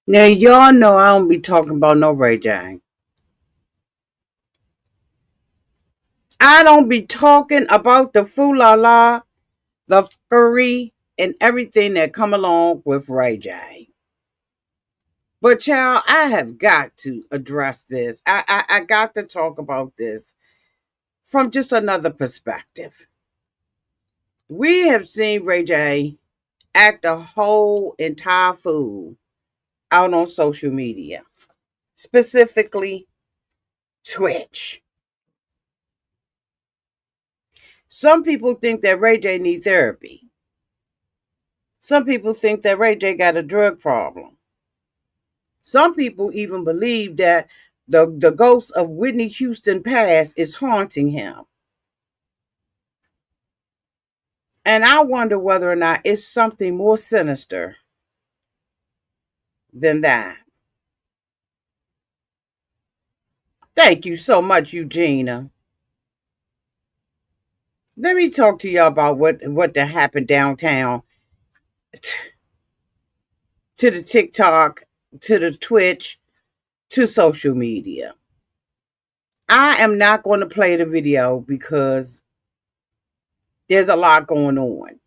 Now, y'all know I don't be talking about no Ray J. I don't be talking about the foo-la-la, the furry, and everything that come along with Ray J. But, child, I have got to address this. I got to talk about this from just another perspective. We have seen Ray J act a whole entire fool out on social media, specifically Twitch. Some people think that Ray J needs therapy. Some people think that Ray J got a drug problem. Some people even believe that the ghost of Whitney Houston past is haunting him. And I wonder whether or not it's something more sinister than that. Thank you so much, Eugenia. Let me talk to y'all about what happened downtown, to the TikTok, to the Twitch, to social media. I am not going to play the video because there's a lot going on.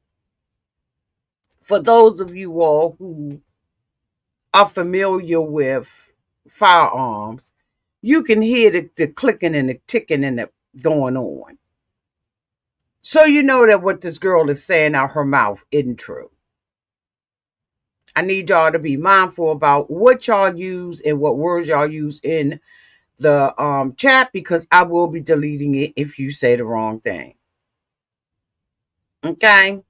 For those of you all who are familiar with firearms, you can hear the clicking and the ticking and the going on. So you know that what this girl is saying out her mouth isn't true. I need y'all to be mindful about what y'all use and what words y'all use in the chat, because I will be deleting it if you say the wrong thing. Okay?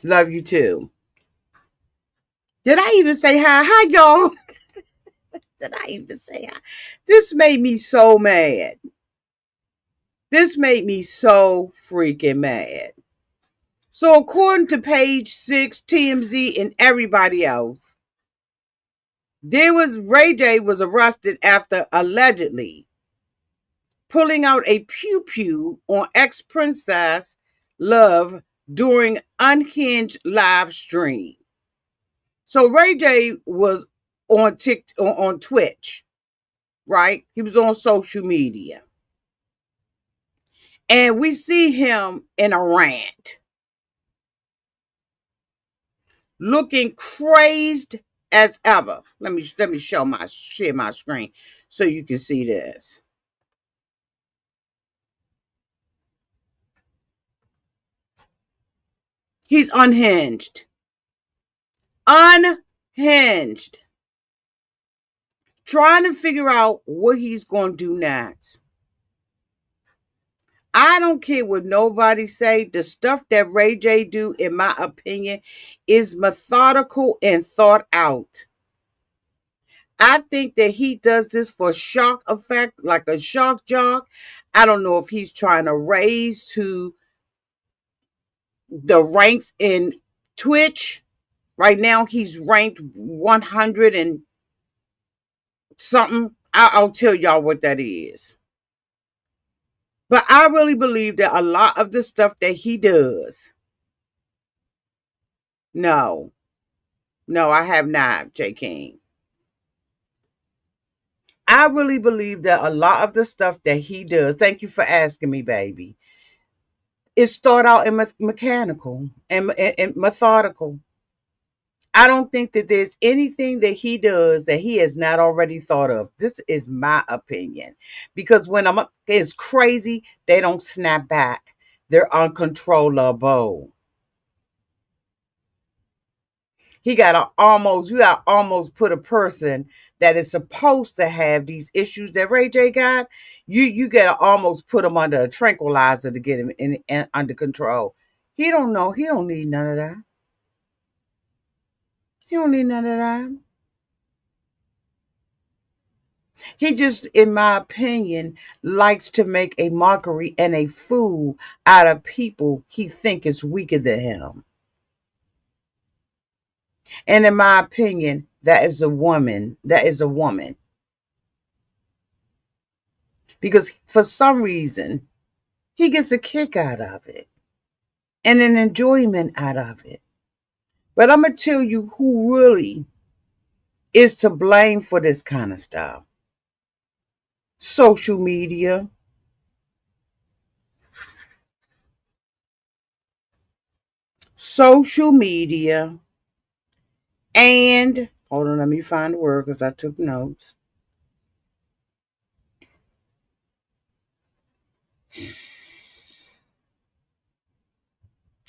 Love you too. Did I even say hi? Hi, y'all. Did I even say hi? This made me so mad. This made me so freaking mad. So, according to page 6, TMZ, and everybody else, Ray J was arrested after allegedly pulling out a pew pew on ex Princess Love during unhinged live stream. So Ray J was on Twitch, right? He was on social media. And we see him in a rant, looking crazed as ever. Let me share my screen so you can see this. He's unhinged. Unhinged. Trying to figure out what he's going to do next. I don't care what nobody say. The stuff that Ray J do, in my opinion, is methodical and thought out. I think that he does this for shock effect, like a shock jock. I don't know if he's trying to raise to the ranks in Twitch. Right now, he's ranked 100 and something. I'll tell y'all what that is. But I really believe that a lot of the stuff that he does, no, I have not, J. King. I really believe that a lot of the stuff that he does, thank you for asking me, baby, is thought out and mechanical and methodical. I don't think that there's anything that he does that he has not already thought of. This is my opinion. Because when it's crazy, they don't snap back. They're uncontrollable. You got almost put a person that is supposed to have these issues that Ray J got. You gotta almost put him under a tranquilizer to get him in under control. He don't know. He don't need none of that. He don't need none of that. He just, in my opinion, likes to make a mockery and a fool out of people he think is weaker than him. And in my opinion, that is a woman. That is a woman. Because for some reason, he gets a kick out of it and an enjoyment out of it. But I'm going to tell you who really is to blame for this kind of stuff. Social media. Social media. And, hold on, let me find the word because I took notes.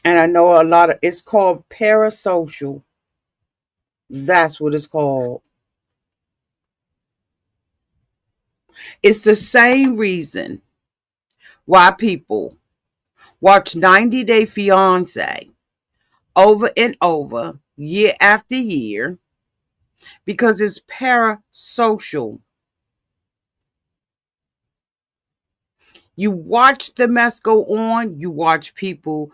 And I know a lot of, it's called parasocial. That's what it's called. It's the same reason why people watch 90 Day Fiance over and over, year after year, because it's parasocial. You watch the mess go on, you watch people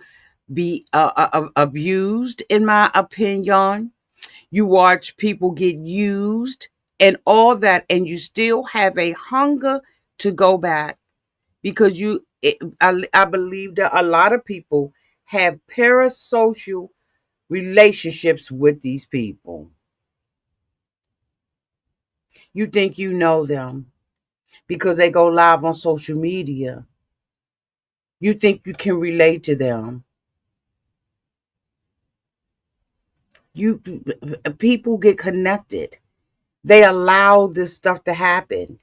be abused, in my opinion. You watch people get used and all that, and you still have a hunger to go back because I believe that a lot of people have parasocial relationships with these people. You think you know them because they go live on social media. You think you can relate to them. You People get connected. They allow this stuff to happen.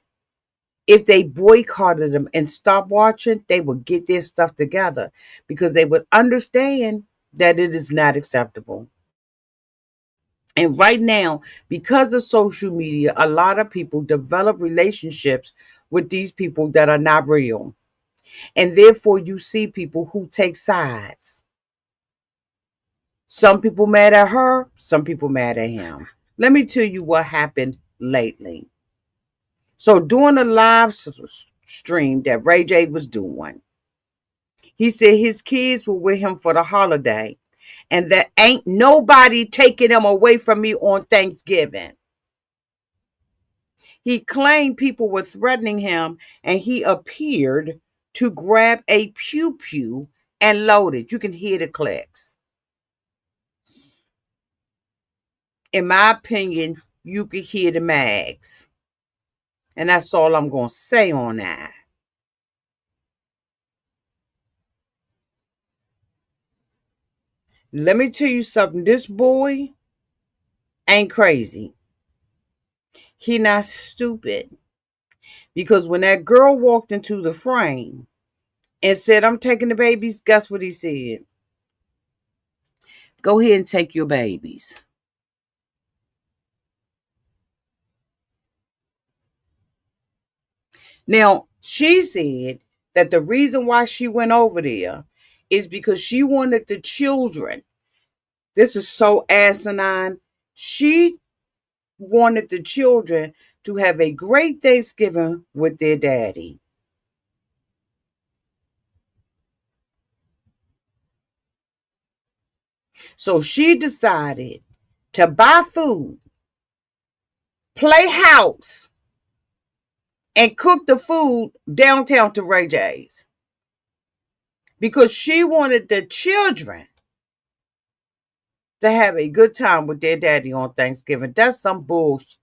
If they boycotted them and stopped watching, they would get their stuff together because they would understand that it is not acceptable. And right now, because of social media, a lot of people develop relationships with these people that are not real. And therefore, you see people who take sides. Some people mad at her, some people mad at him. Let me tell you what happened lately. So during a live stream that Ray J was doing, he said his kids were with him for the holiday and that ain't nobody taking them away from me on Thanksgiving. He claimed people were threatening him and he appeared to grab a pew pew and load it. You can hear the clicks. In my opinion, you could hear the mags. And that's all I'm going to say on that. Let me tell you something. This boy ain't crazy. He not stupid. Because when that girl walked into the frame and said, I'm taking the babies, guess what he said? Go ahead and take your babies. Now, she said that the reason why she went over there is because she wanted the children. This is so asinine. She wanted the children to have a great Thanksgiving with their daddy. So she decided to buy food, play house, and cook the food downtown to Ray J's because she wanted the children to have a good time with their daddy on Thanksgiving. That's some bullshit.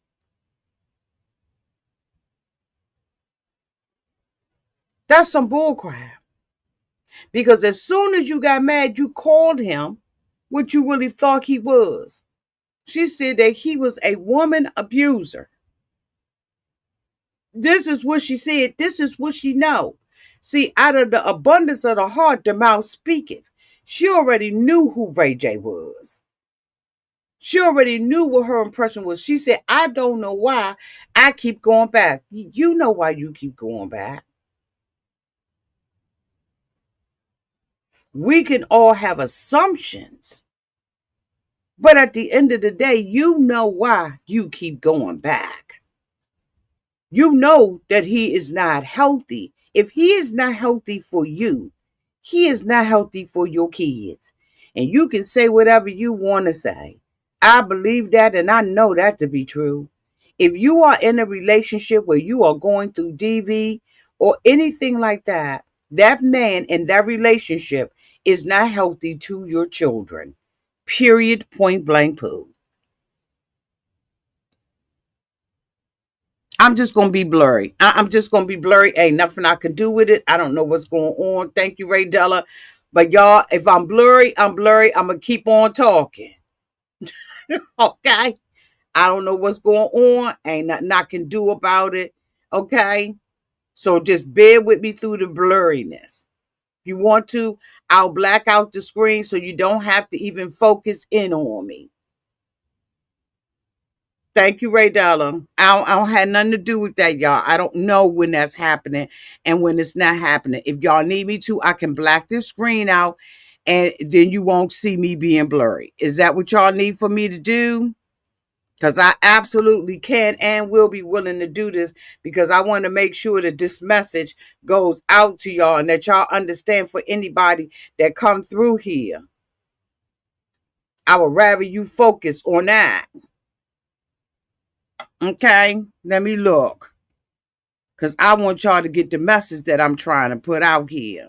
That's some bullcrap. Because as soon as you got mad, you called him what you really thought he was. She said that he was a woman abuser. This is what she said. This is what she know. See, out of the abundance of the heart, the mouth speaketh. She already knew who Ray J was. She already knew what her impression was. She said, I don't know why I keep going back. You know why you keep going back. We can all have assumptions. But at the end of the day, you know why you keep going back. You know that he is not healthy. If he is not healthy for you, he is not healthy for your kids. And you can say whatever you want to say. I believe that and I know that to be true. If you are in a relationship where you are going through DV or anything like that, that man in that relationship is not healthy to your children. Period. Point blank poo. I'm just going to be blurry. I'm just going to be blurry. Ain't nothing I can do with it. I don't know what's going on. Thank you, Ray Della. But y'all, if I'm blurry, I'm blurry. I'm going to keep on talking. Okay? I don't know what's going on. Ain't nothing I can do about it. Okay? So just bear with me through the blurriness. If you want to, I'll black out the screen so you don't have to even focus in on me. Thank you, Ray Della. I don't have nothing to do with that, y'all. I don't know when that's happening and when it's not happening. If y'all need me to, I can black this screen out and then you won't see me being blurry. Is that what y'all need for me to do? Because I absolutely can and will be willing to do this because I want to make sure that this message goes out to y'all and that y'all understand for anybody that come through here. I would rather you focus on that. Okay, let me look. Because I want y'all to get the message that I'm trying to put out here.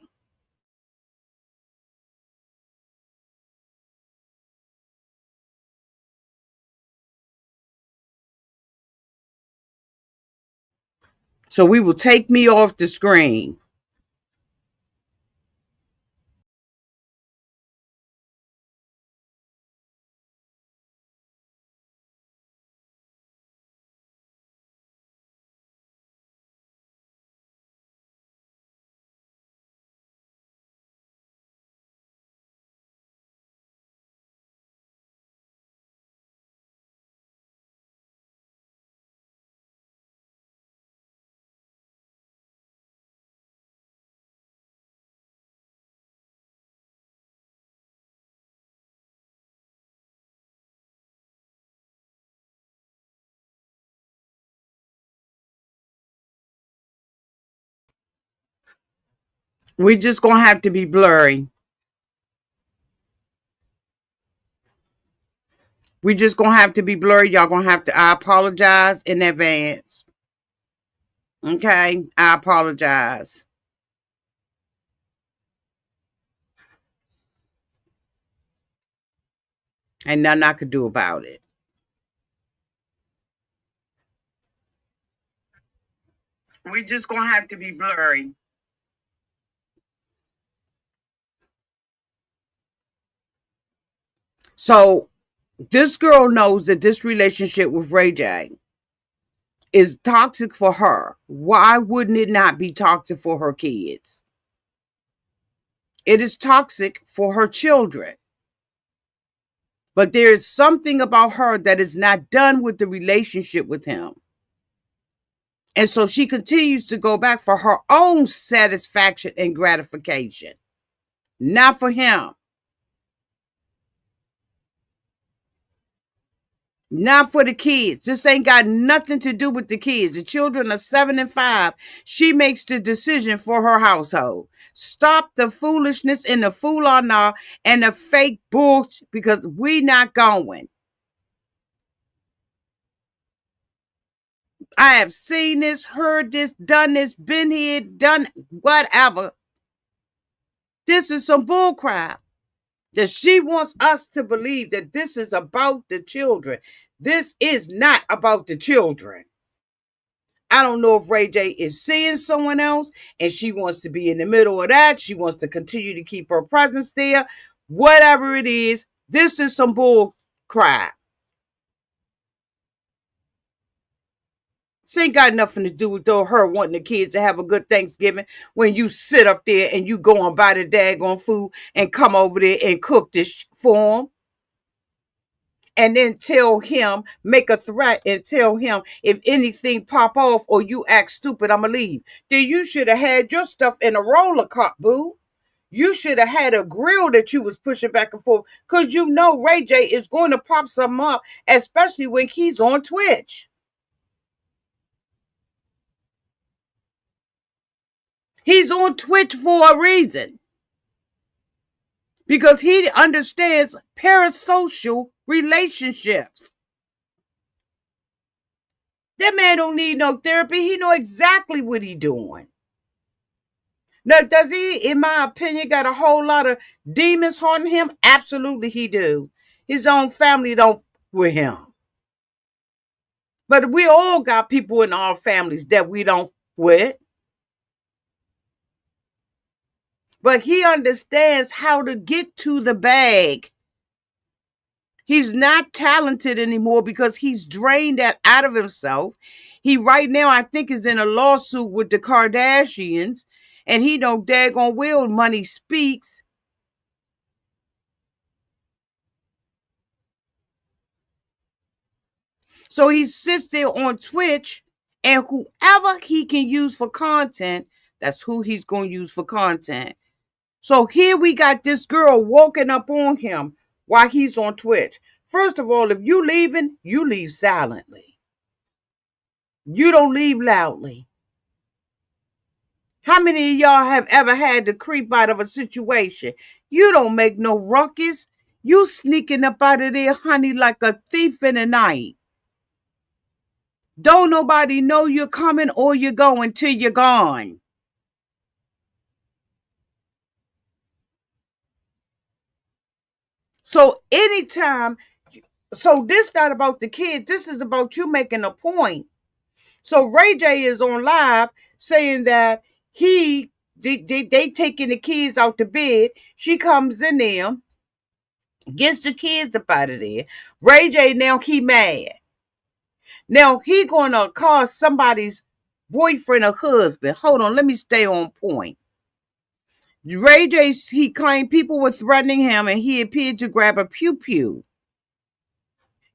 So we will take me off the screen. We just going to have to be blurry. We just going to have to be blurry. Y'all going to have to, I apologize in advance. Okay, I apologize. Ain't nothing I could do about it. We just going to have to be blurry. So this girl knows that this relationship with Ray J is toxic for her. Why wouldn't it not be toxic for her kids? It is toxic for her children. But there is something about her that is not done with the relationship with him. And so she continues to go back for her own satisfaction and gratification, not for him. Not for the kids. This ain't got nothing to do with the kids. The children are 7 and 5. She makes the decision for her household. Stop the foolishness and the fool on now and the fake bullshit because we not going. I have seen this, heard this, done this, been here, done whatever. This is some bullcrap. That she wants us to believe that this is about the children. This is not about the children. I don't know if Ray J is seeing someone else and she wants to be in the middle of that. She wants to continue to keep her presence there. Whatever it is, this is some bull crap. She ain't got nothing to do with her wanting the kids to have a good Thanksgiving when you sit up there and you go and buy the daggone food and come over there and cook this for them. And then tell him, make a threat and tell him if anything pop off or you act stupid, I'ma leave. Then you should have had your stuff in a roller cart, boo. You should have had a grill that you was pushing back and forth because you know Ray J is going to pop something up, especially when he's on Twitch. He's on Twitch for a reason. Because he understands parasocial relationships. That man don't need no therapy. He know exactly what he doing. Now, does he, in my opinion, got a whole lot of demons haunting him? Absolutely he do. His own family don't with him. But we all got people in our families that we don't with. But he understands how to get to the bag. He's not talented anymore because he's drained that out of himself. He right now, I think, is in a lawsuit with the Kardashians, and he don't daggone well money speaks. So he sits there on Twitch, and whoever he can use for content, that's who he's going to use for content. So here we got this girl walking up on him while he's on Twitch. First of all, if you leaving, you leave silently. You don't leave loudly. How many of y'all have ever had to creep out of a situation? You don't make no ruckus. You sneaking up out of there, honey, like a thief in the night. Don't nobody know you're coming or you're going till you're gone. So anytime, so this not about the kids. This is about you making a point. So Ray J is on live saying that they taking the kids out to bed. She comes in there, gets the kids up out of there. Ray J now he mad. Now he gonna call somebody's boyfriend or husband. Hold on, let me stay on point. Ray J, he claimed people were threatening him and he appeared to grab a pew-pew.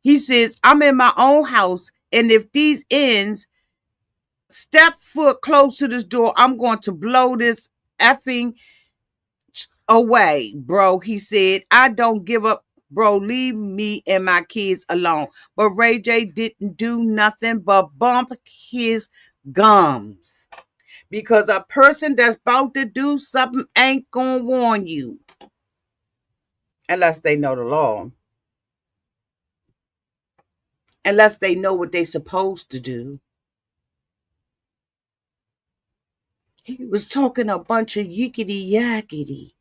He says, I'm in my own house, and if these ends step foot close to this door, I'm going to blow this effing away, bro. He said, I don't give up, bro. Leave me and my kids alone. But Ray J didn't do nothing but bump his gums. Because a person that's about to do something ain't going to warn you. Unless they know the law. Unless they know what they're supposed to do. He was talking a bunch of yickety yakety.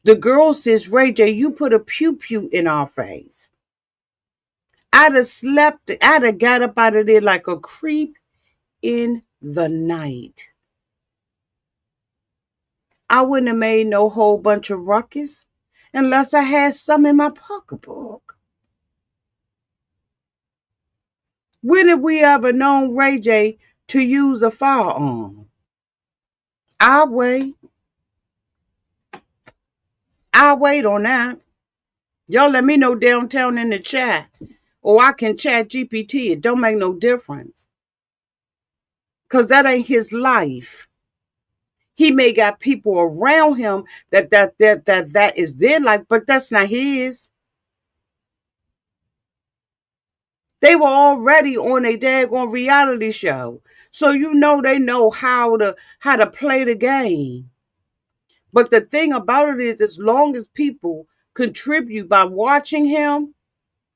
The girl says, Ray J, you put a pew-pew in our face. I'd have slept, I'd have got up out of there like a creep in the night. I wouldn't have made no whole bunch of ruckus unless I had some in my pocketbook. When have we ever known Ray J to use a firearm? I'll wait. I'll wait on that. Y'all let me know downtown in the chat. Or I can chat GPT. It don't make no difference. Because that ain't his life. He may got people around him that is their life, but that's not his. They were already on a daggone reality show. So you know they know how to play the game. But the thing about it is, as long as people contribute by watching him,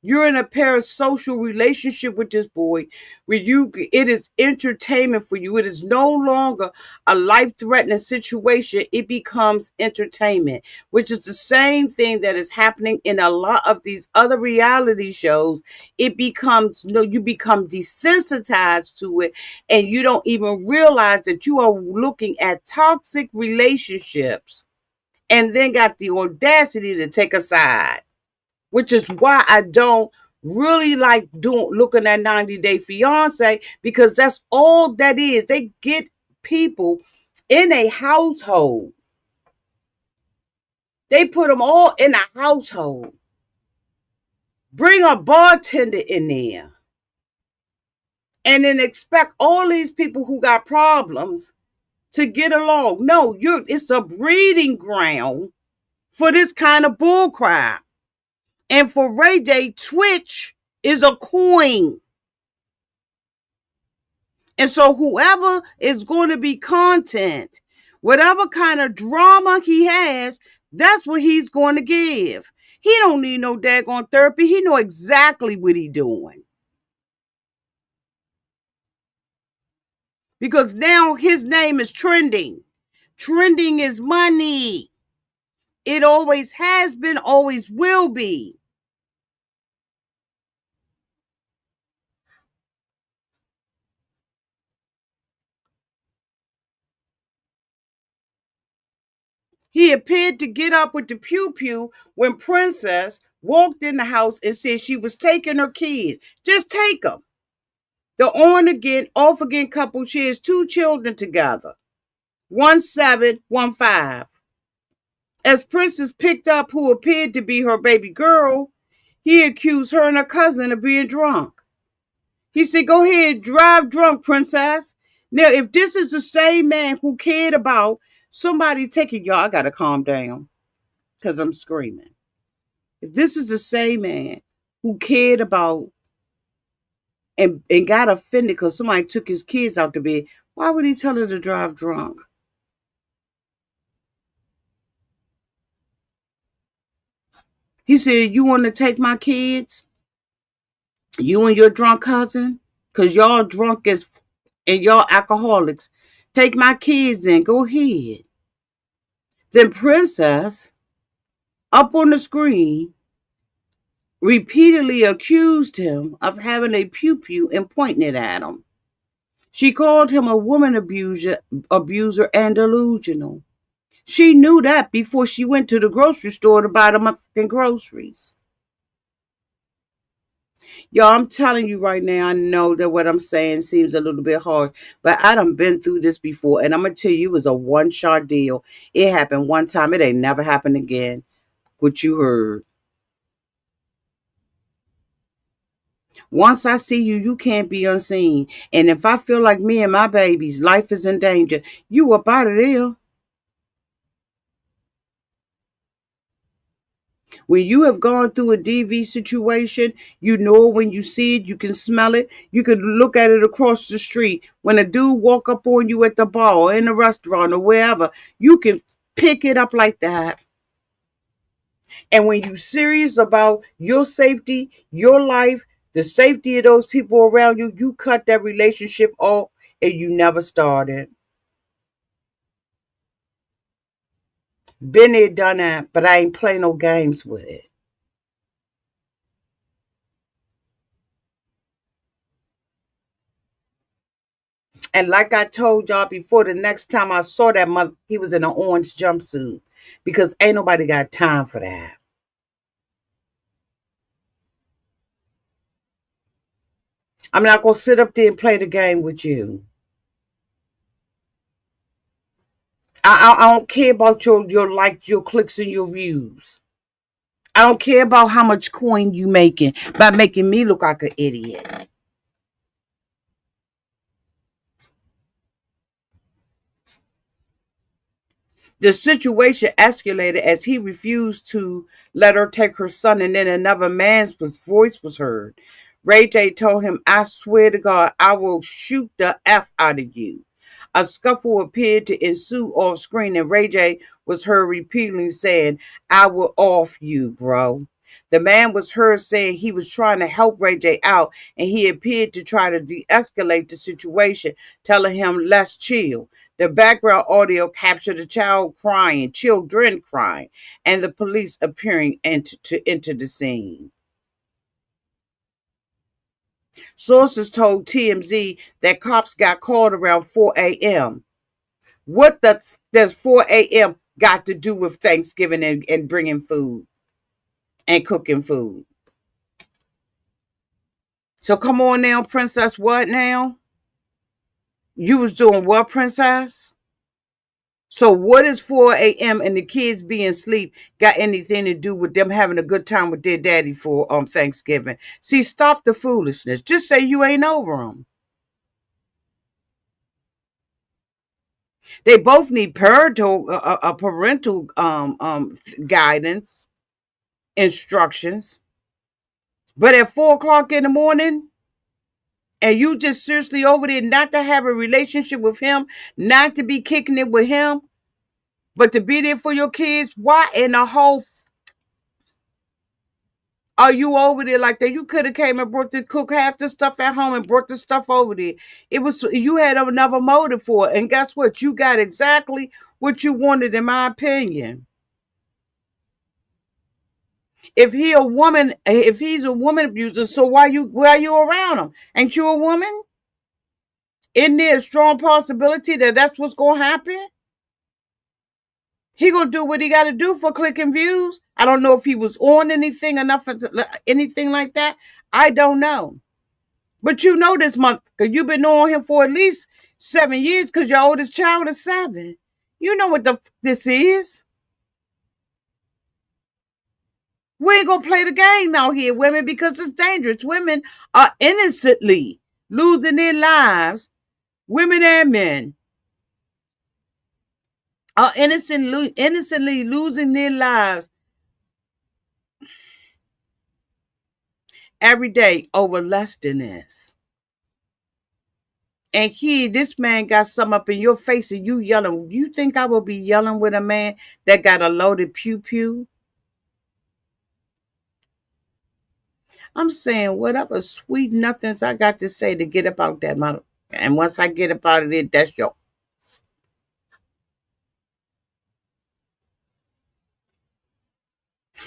you're in a parasocial relationship with this boy where it is entertainment for you. It is no longer a life-threatening situation. It becomes entertainment, which is the same thing that is happening in a lot of these other reality shows. It becomes, you become desensitized to it, and you don't even realize that you are looking at toxic relationships and then got the audacity to take a side. Which is why I don't really like looking at 90 Day Fiance, because that's all that is. They get people in a household. They put them all in a household. Bring a bartender in there. And then expect all these people who got problems to get along. No, it's a breeding ground for this kind of bullcrap. And for Ray J, Twitch is a coin. And so whoever is going to be content, whatever kind of drama he has, that's what he's going to give. He don't need no daggone therapy. He know exactly what he's doing. Because now his name is trending. Trending is money. It always has been, always will be. He appeared to get up with the pew pew when Princess walked in the house and said she was taking her kids. Just take them. The on again, off again couple shares two children together. One 7, one 5. As Princess picked up who appeared to be her baby girl, he accused her and her cousin of being drunk. He said, "Go ahead, drive drunk, Princess." Now, if this is the same man who cared about somebody taking y'all, I gotta calm down because I'm screaming. If this is the same man who cared about and got offended because somebody took his kids out to bed, why would he tell her to drive drunk? He said, "You want to take my kids? You and your drunk cousin? Because y'all drunk as and y'all alcoholics. Take my kids then. Go ahead." Then Princess, up on the screen, repeatedly accused him of having a pew pew and pointing it at him. She called him a woman abuser and delusional. She knew that before she went to the grocery store to buy the motherfucking groceries. Y'all, I'm telling you right now, I know that what I'm saying seems a little bit hard, but I done been through this before, and I'm going to tell you, it was a one-shot deal. It happened one time. It ain't never happened again. What you heard. Once I see you, you can't be unseen. And if I feel like me and my baby's life is in danger, you up out of there. When you have gone through a DV situation, you know when you see it, you can smell it. You can look at it across the street. When a dude walk up on you at the bar or in a restaurant or wherever, you can pick it up like that. And when you serious about your safety, your life, the safety of those people around you, you cut that relationship off and you never started. Been there, done that, but I ain't play no games with it. And like I told y'all before, the next time I saw that mother, he was in an orange jumpsuit because ain't nobody got time for that. I'm not going to sit up there and play the game with you. I don't care about your likes, your clicks, and your views. I don't care about how much coin you making by making me look like an idiot. The situation escalated as he refused to let her take her son, and then another man's voice was heard. Ray J told him, "I swear to God, I will shoot the F out of you." A scuffle appeared to ensue off screen, and Ray J was heard repeatedly saying, "I will off you, bro." The man was heard saying he was trying to help Ray J out, and he appeared to try to de escalate the situation, telling him, "Let's chill." The background audio captured a children crying, and the police appearing to enter the scene. Sources told TMZ that cops got called around 4 a.m. What does 4 a.m. got to do with Thanksgiving and bringing food and cooking food? So come on now, Princess. What now? You was doing what, Princess? So what is 4 a.m. and the kids being asleep got anything to do with them having a good time with their daddy for Thanksgiving? See, stop the foolishness. Just say you ain't over them. They both need parental guidance, instructions. But at 4 o'clock in the morning, and you just seriously over there not to have a relationship with him, not to be kicking it with him, but to be there for your kids, why in the whole are you over there like that? You could have came and brought the cook half the stuff at home and brought the stuff over there. It was you had another motive for it. And guess what? You got exactly what you wanted, in my opinion. If he's a woman abuser, so why are you around him? Ain't you a woman? Isn't there a strong possibility that that's what's gonna happen? He gonna do what he got to do for clicking views. I don't know if he was on anything enough for anything like that. I don't know. But you know this month, because you've been knowing him for at least 7 years, because your oldest child is 7. You know what this is. We ain't gonna play the game out here, women, because it's dangerous. Women are innocently losing their lives. Women and men are innocently losing their lives every day over less than this. And this man got some up in your face and you yelling. You think I will be yelling with a man that got a loaded pew pew? I'm saying whatever sweet nothings I got to say to get about that mother. And once I get up out of it, that's your.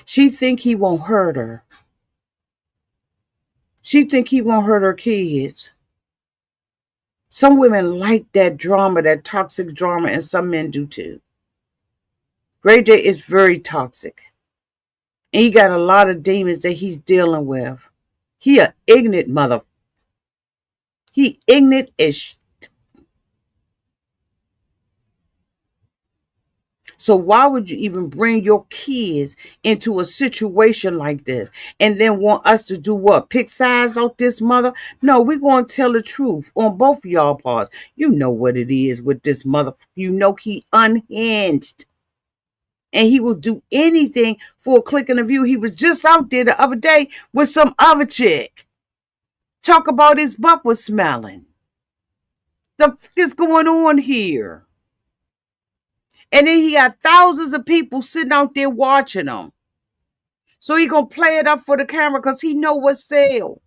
She think he won't hurt her. She think he won't hurt her kids. Some women like that drama, that toxic drama, and some men do too. Ray J is very toxic. And he got a lot of demons that he's dealing with. He a ignorant mother. He ignorant as. So why would you even bring your kids into a situation like this and then want us to do what? Pick sides out this mother? No, we're going to tell the truth on both of y'all parts. You know what it is with this mother. You know he unhinged. And he will do anything for a click and a view. He was just out there the other day with some other chick. Talk about his butt was smelling. The fuck is going on here? And then he got thousands of people sitting out there watching him. So he gonna play it up for the camera because he know what sell.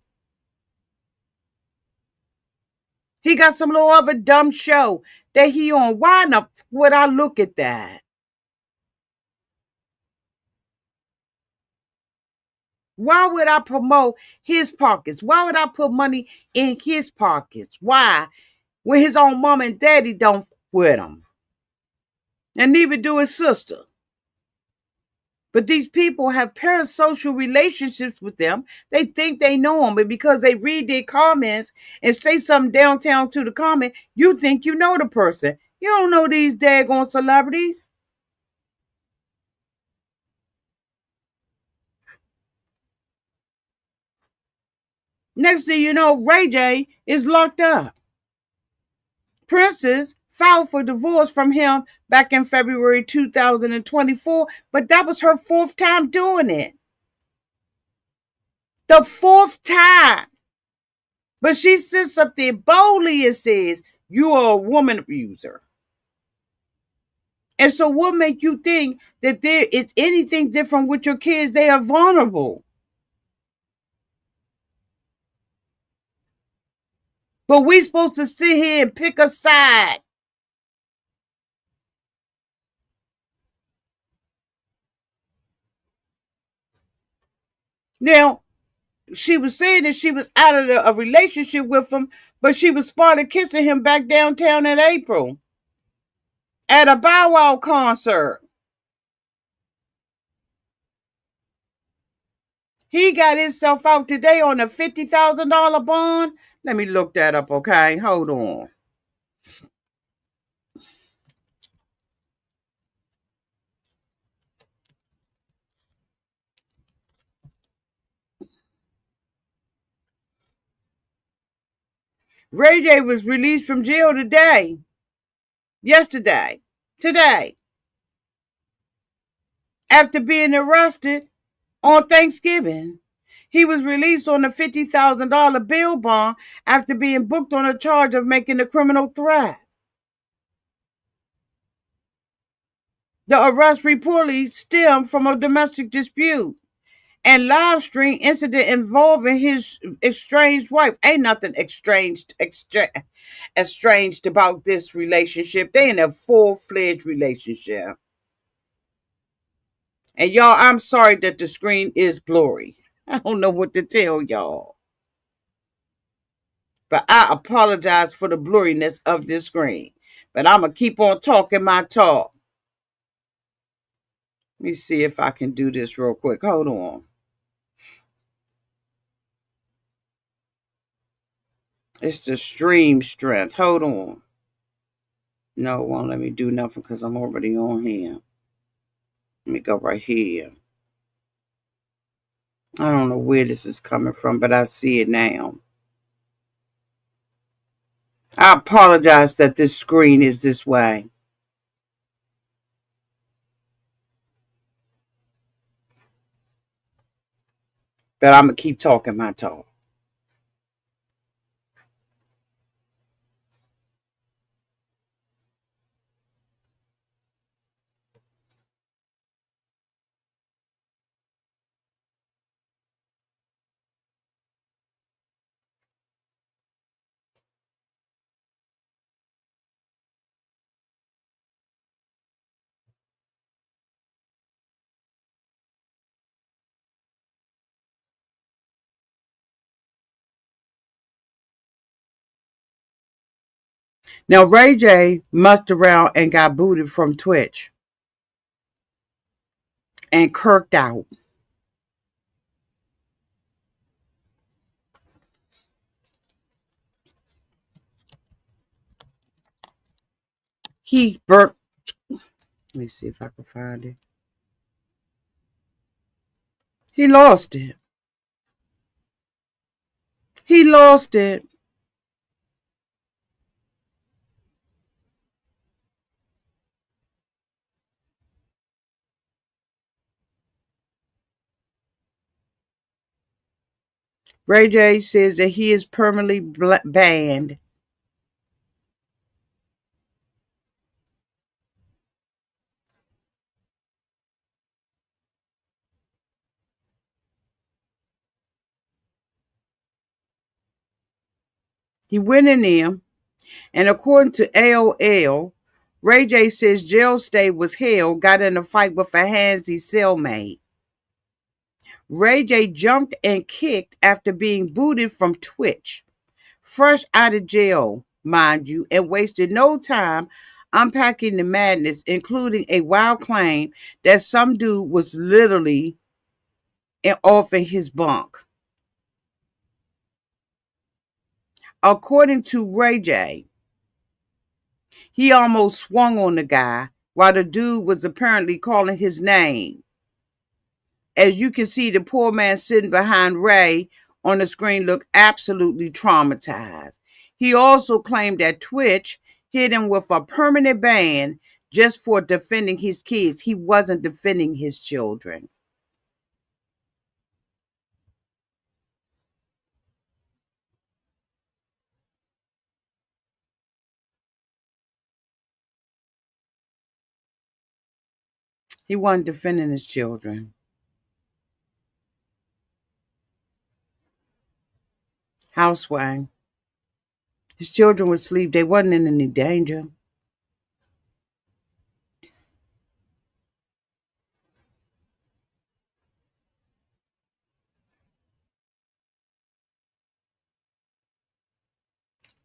He got some little other dumb show that he on. Why in the f would I look at that? Why would I promote his pockets? Why would I put money in his pockets? Why? When his own mom and daddy don't f with him. And neither do his sister. But these people have parasocial relationships with them. They think they know them, but because they read their comments and say something downtown to the comment, you think you know the person. You don't know these daggone celebrities. Next thing you know, Ray J is locked up. Princess filed for divorce from him back in February 2024, but that was her 4th time doing it. The 4th time. But she sits up there boldly and says, you are a woman abuser. And so what make you think that there is anything different with your kids? They are vulnerable. But we supposed to sit here and pick a side. Now, she was saying that she was out of a relationship with him, but she was spotted kissing him back downtown in April at a Bow Wow concert. He got himself out today on a $50,000 bond. Let me look that up, okay? Hold on. Ray J was released from jail today. Yesterday. Today. After being arrested on Thanksgiving. He was released on a $50,000 bail bond after being booked on a charge of making a criminal threat. The arrest reportedly stemmed from a domestic dispute and live stream incident involving his estranged wife. Ain't nothing estranged about this relationship. They in a full-fledged relationship. And y'all, I'm sorry that the screen is blurry. I don't know what to tell y'all. But I apologize for the blurriness of this screen. But I'm going to keep on talking my talk. Let me see if I can do this real quick. Hold on. It's the stream strength. Hold on. No, it won't let me do nothing because I'm already on here. Let me go right here. I don't know where this is coming from, but I see it now. I apologize that this screen is this way. But I'm going to keep talking my talk. Now, Ray J mucked around and got booted from Twitch and kirked out. He burnt. Let me see if I can find it. He lost it. He lost it. Ray J says that he is permanently banned. He went in there, and according to AOL, Ray J says jail stay was hell, got in a fight with a handsy cellmate. Ray J jumped and kicked after being booted from Twitch. Fresh out of jail, mind you, and wasted no time unpacking the madness, including a wild claim that some dude was literally off in his bunk. According to Ray J, he almost swung on the guy while the dude was apparently calling his name. As you can see, the poor man sitting behind Ray on the screen looked absolutely traumatized. He also claimed that Twitch hit him with a permanent ban just for defending his kids. He wasn't defending his children. He wasn't defending his children. Housewife. His children were asleep. They wasn't in any danger.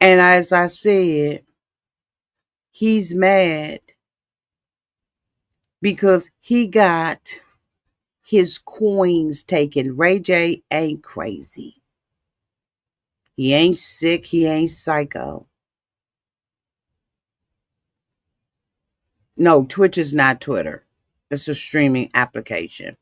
And as I said, he's mad because he got his coins taken. Ray J ain't crazy. He ain't sick. He ain't psycho. No, Twitch is not Twitter. It's a streaming application.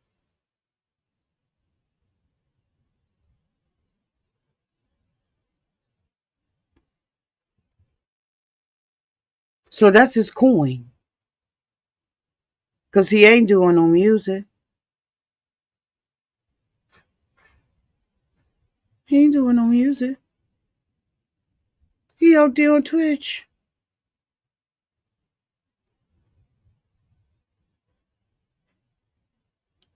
So that's his coin. Because he ain't doing no music. He ain't doing no music. He out there on Twitch.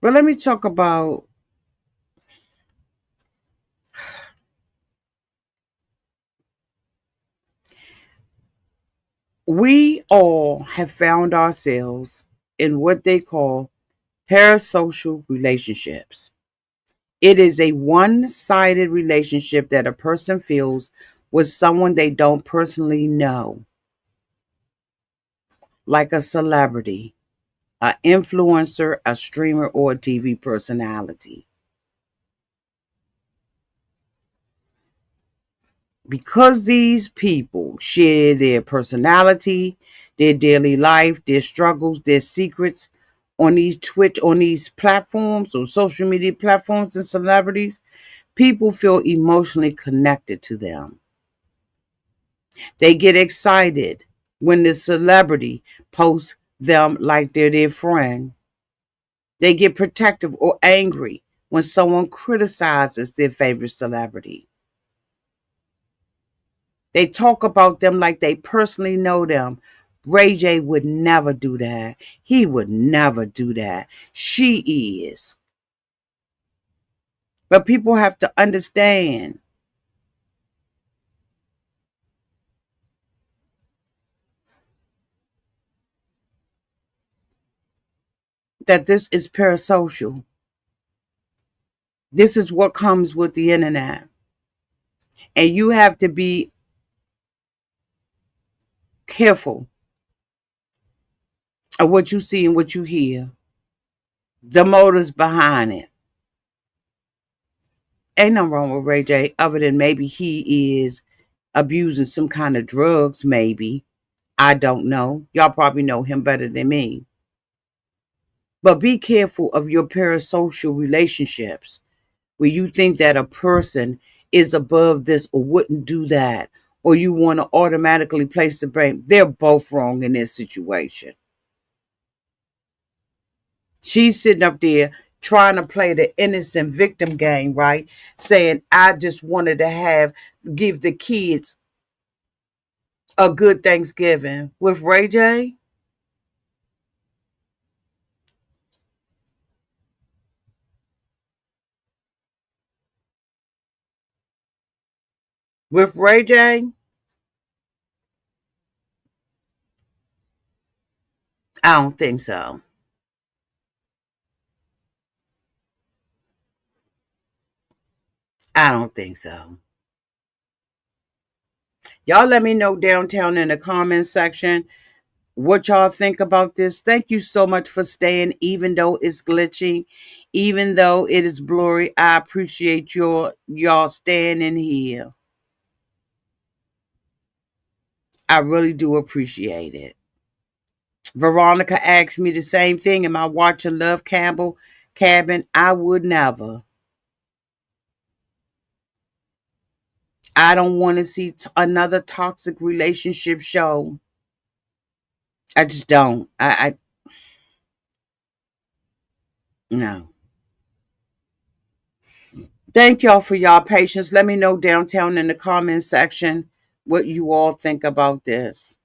But let me talk about we all have found ourselves in what they call Parasocial relationships. It is a one-sided relationship that a person feels with someone they don't personally know, like a celebrity, an influencer, a streamer, or a TV personality. Because these people share their personality, their daily life, their struggles, their secrets on these Twitch, on these platforms or social media platforms and celebrities, people feel emotionally connected to them. They get excited when the celebrity posts them like they're their friend. They get protective or angry when someone criticizes their favorite celebrity. They talk about them like they personally know them. Ray J would never do that. He would never do that. She is. But people have to understand that this is parasocial. This is what comes with the internet. And you have to be careful of what you see and what you hear, the motives behind it. Ain't nothing wrong with Ray J other than maybe he is abusing some kind of drugs, maybe. I don't know. Y'all probably know him better than me. But be careful of your parasocial relationships where you think that a person is above this or wouldn't do that, or you want to automatically place the blame. They're both wrong in this situation. She's sitting up there trying to play the innocent victim game, right? Saying, I just wanted to give the kids a good Thanksgiving. With Ray J, with Ray J, I don't think so. I don't think so. Y'all let me know downtown in the comments section what y'all think about this. Thank you so much for staying, even though it's glitchy, even though it is blurry. I appreciate y'all staying in here. I really do appreciate it. Veronica asked me the same thing. Am I watching Love Campbell Cabin? I would never. I don't want to see another toxic relationship show. I just don't. I no. Thank y'all for y'all patience. Let me know downtown in the comments section what you all think about this.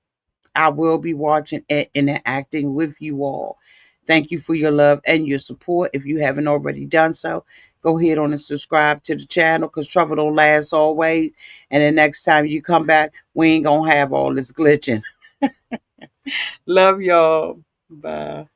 I will be watching and interacting with you all. Thank you for your love and your support. If you haven't already done so, go ahead on and subscribe to the channel because trouble don't last always. And the next time you come back, we ain't going to have all this glitching. Love y'all. Bye.